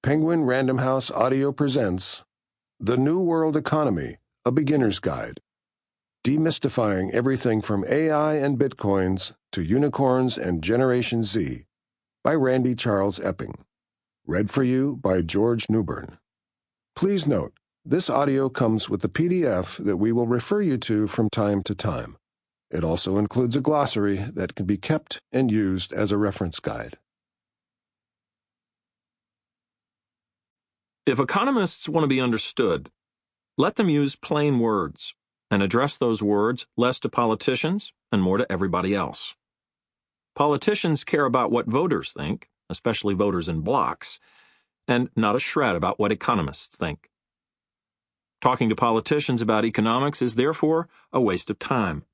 Penguin Random House Audio presents The New World Economy, A Beginner's Guide. Demystifying everything from AI and Bitcoins to unicorns and Generation Z by Randy Charles Epping. Read for you by George Newbern. Please note, this audio comes with the PDF that we will refer you to from time to time. It also includes a glossary that can be kept and used as a reference guide. If economists want to be understood, let them use plain words and address those words less to politicians and more to everybody else. Politicians care about what voters think, especially voters in blocks, and not a shred about what economists think. Talking to politicians about economics is therefore a waste of time.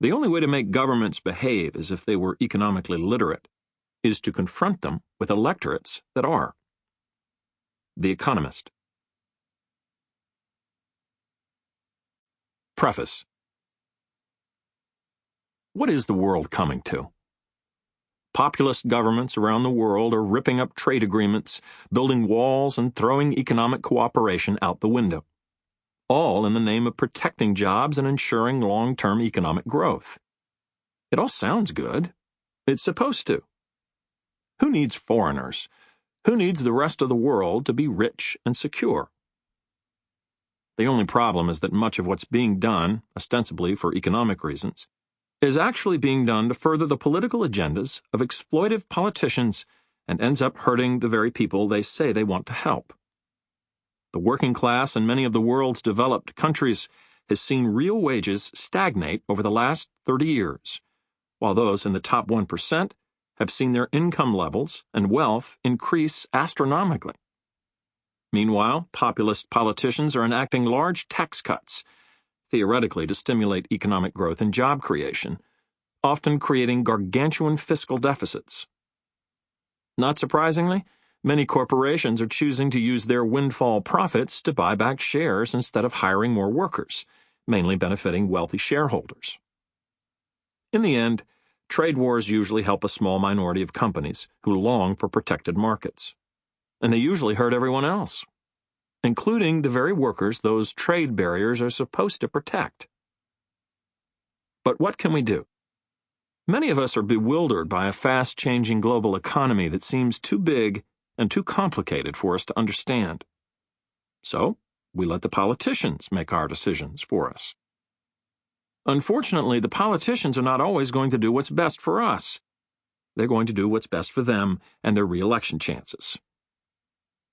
The only way to make governments behave as if they were economically literate is to confront them with electorates that are. The Economist. Preface. What is the world coming to? Populist governments around the world are ripping up trade agreements, building walls, and throwing economic cooperation out the window, all in the name of protecting jobs and ensuring long-term economic growth. It all sounds good. It's supposed to. Who needs foreigners? Who needs the rest of the world to be rich and secure? The only problem is that much of what's being done, ostensibly for economic reasons, is actually being done to further the political agendas of exploitive politicians and ends up hurting the very people they say they want to help. The working class in many of the world's developed countries has seen real wages stagnate over the last 30 years, while those in the top 1% have seen their income levels and wealth increase astronomically. Meanwhile, populist politicians are enacting large tax cuts, theoretically to stimulate economic growth and job creation, often creating gargantuan fiscal deficits. Not surprisingly, many corporations are choosing to use their windfall profits to buy back shares instead of hiring more workers, mainly benefiting wealthy shareholders. In the end, trade wars usually help a small minority of companies who long for protected markets. And they usually hurt everyone else, including the very workers those trade barriers are supposed to protect. But what can we do? Many of us are bewildered by a fast-changing global economy that seems too big and too complicated for us to understand. So, we let the politicians make our decisions for us. Unfortunately, the politicians are not always going to do what's best for us. They're going to do what's best for them and their re-election chances.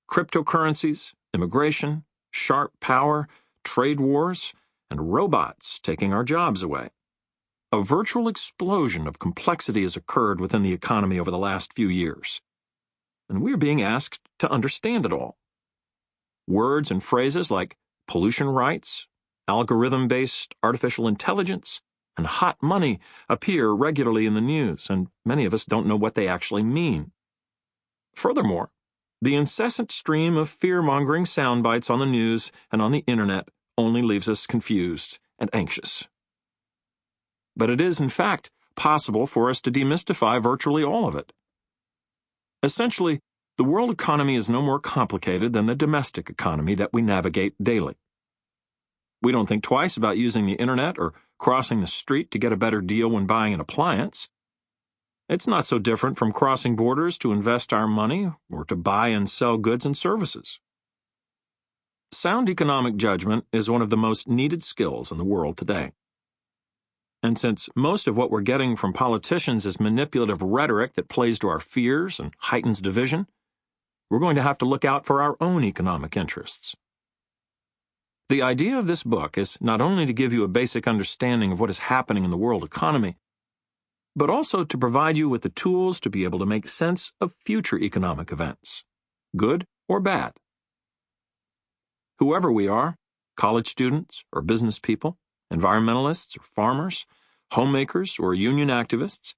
Cryptocurrencies, immigration, sharp power, trade wars, and robots taking our jobs away. A virtual explosion of complexity has occurred within the economy over the last few years, and we're being asked to understand it all. Words and phrases like pollution rights, algorithm-based artificial intelligence, and hot money appear regularly in the news, and many of us don't know what they actually mean. Furthermore, the incessant stream of fear-mongering sound bites on the news and on the internet only leaves us confused and anxious. But it is, in fact, possible for us to demystify virtually all of it. Essentially, the world economy is no more complicated than the domestic economy that we navigate daily. We don't think twice about using the internet or crossing the street to get a better deal when buying an appliance. It's not so different from crossing borders to invest our money or to buy and sell goods and services. Sound economic judgment is one of the most needed skills in the world today. And since most of what we're getting from politicians is manipulative rhetoric that plays to our fears and heightens division, we're going to have to look out for our own economic interests. The idea of this book is not only to give you a basic understanding of what is happening in the world economy, but also to provide you with the tools to be able to make sense of future economic events, good or bad. Whoever we are, college students or business people, environmentalists or farmers, homemakers or union activists,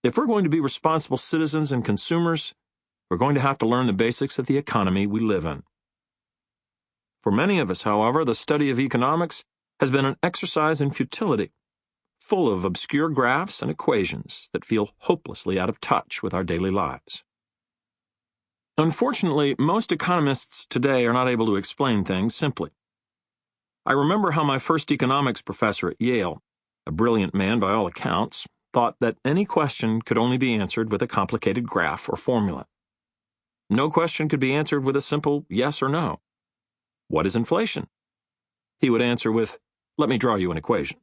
if we're going to be responsible citizens and consumers, we're going to have to learn the basics of the economy we live in. For many of us, however, the study of economics has been an exercise in futility, full of obscure graphs and equations that feel hopelessly out of touch with our daily lives. Unfortunately, most economists today are not able to explain things simply. I remember how my first economics professor at Yale, a brilliant man by all accounts, thought that any question could only be answered with a complicated graph or formula. No question could be answered with a simple yes or no. What is inflation? He would answer with, let me draw you an equation.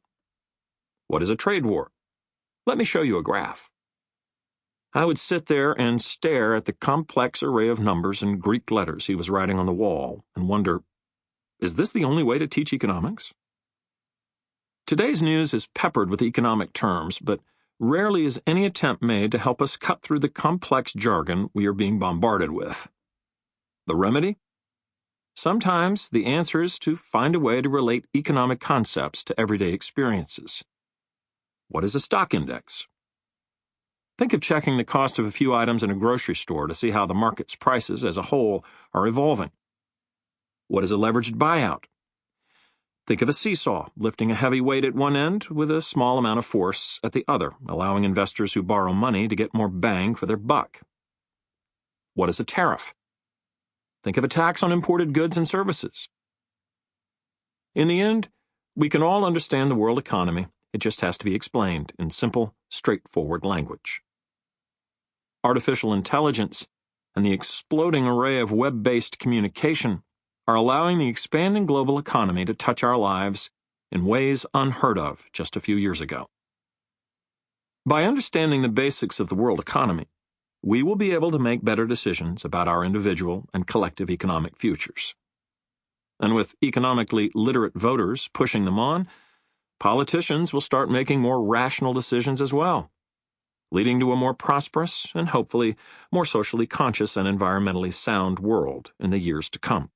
What is a trade war? Let me show you a graph. I would sit there and stare at the complex array of numbers and Greek letters he was writing on the wall and wonder, is this the only way to teach economics? Today's news is peppered with economic terms, but rarely is any attempt made to help us cut through the complex jargon we are being bombarded with. The remedy? Sometimes the answer is to find a way to relate economic concepts to everyday experiences. What is a stock index? Think of checking the cost of a few items in a grocery store to see how the market's prices as a whole are evolving. What is a leveraged buyout? Think of a seesaw, lifting a heavy weight at one end with a small amount of force at the other, allowing investors who borrow money to get more bang for their buck. What is a tariff? Think of a tax on imported goods and services. In the end, we can all understand the world economy. It just has to be explained in simple, straightforward language. Artificial intelligence and the exploding array of web-based communication are allowing the expanding global economy to touch our lives in ways unheard of just a few years ago. By understanding the basics of the world economy, we will be able to make better decisions about our individual and collective economic futures. And with economically literate voters pushing them on, politicians will start making more rational decisions as well, leading to a more prosperous and hopefully more socially conscious and environmentally sound world in the years to come.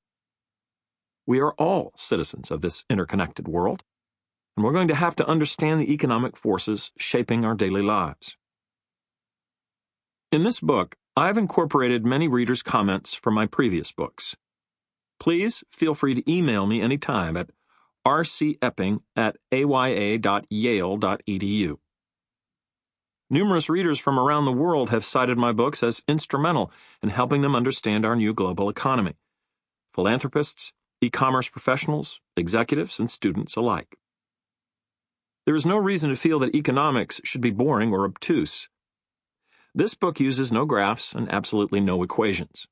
We are all citizens of this interconnected world, and we're going to have to understand the economic forces shaping our daily lives. In this book, I've incorporated many readers' comments from my previous books. Please feel free to email me anytime at rcepping@aya.yale.edu. Numerous readers from around the world have cited my books as instrumental in helping them understand our new global economy. Philanthropists, e-commerce professionals, executives, and students alike. There is no reason to feel that economics should be boring or obtuse. This book uses no graphs and absolutely no equations.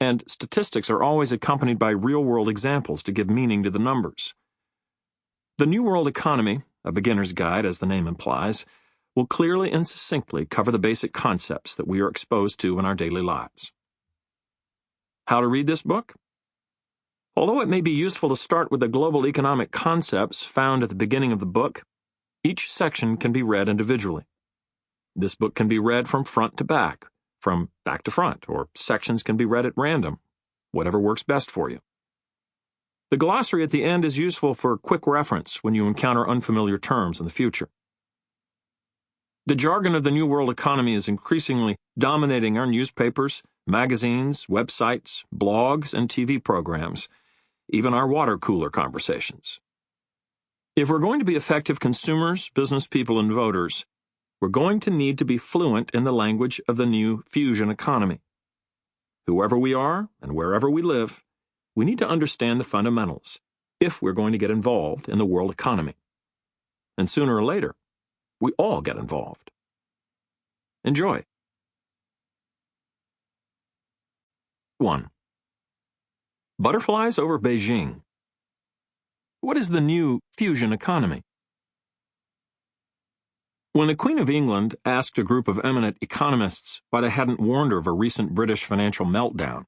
And statistics are always accompanied by real-world examples to give meaning to the numbers. The New World Economy, a beginner's guide as the name implies, will clearly and succinctly cover the basic concepts that we are exposed to in our daily lives. How to read this book? Although it may be useful to start with the global economic concepts found at the beginning of the book, each section can be read individually. This book can be read from front to back, from back to front, or sections can be read at random, whatever works best for you. The glossary at the end is useful for quick reference when you encounter unfamiliar terms in the future. The jargon of the New World Economy is increasingly dominating our newspapers, magazines, websites, blogs, and TV programs, even our water cooler conversations. If we're going to be effective consumers, business people, and voters, we're going to need to be fluent in the language of the new fusion economy. Whoever we are and wherever we live, we need to understand the fundamentals if we're going to get involved in the world economy. And sooner or later, we all get involved. Enjoy. 1. Butterflies over Beijing. What is the new fusion economy? When the Queen of England asked a group of eminent economists why they hadn't warned her of a recent British financial meltdown,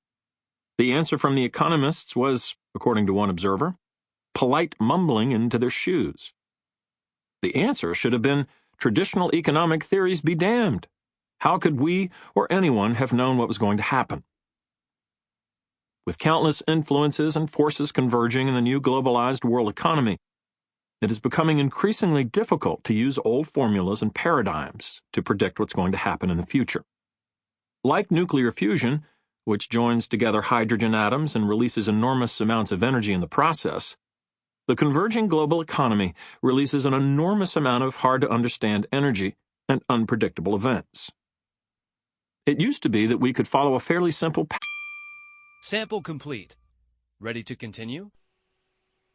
the answer from the economists was, according to one observer, polite mumbling into their shoes. The answer should have been, traditional economic theories be damned. How could we or anyone have known what was going to happen? With countless influences and forces converging in the new globalized world economy, it is becoming increasingly difficult to use old formulas and paradigms to predict what's going to happen in the future. Like nuclear fusion, which joins together hydrogen atoms and releases enormous amounts of energy in the process, the converging global economy releases an enormous amount of hard-to-understand energy and unpredictable events. It used to be that we could follow a fairly simple path. Sample complete. Ready to continue?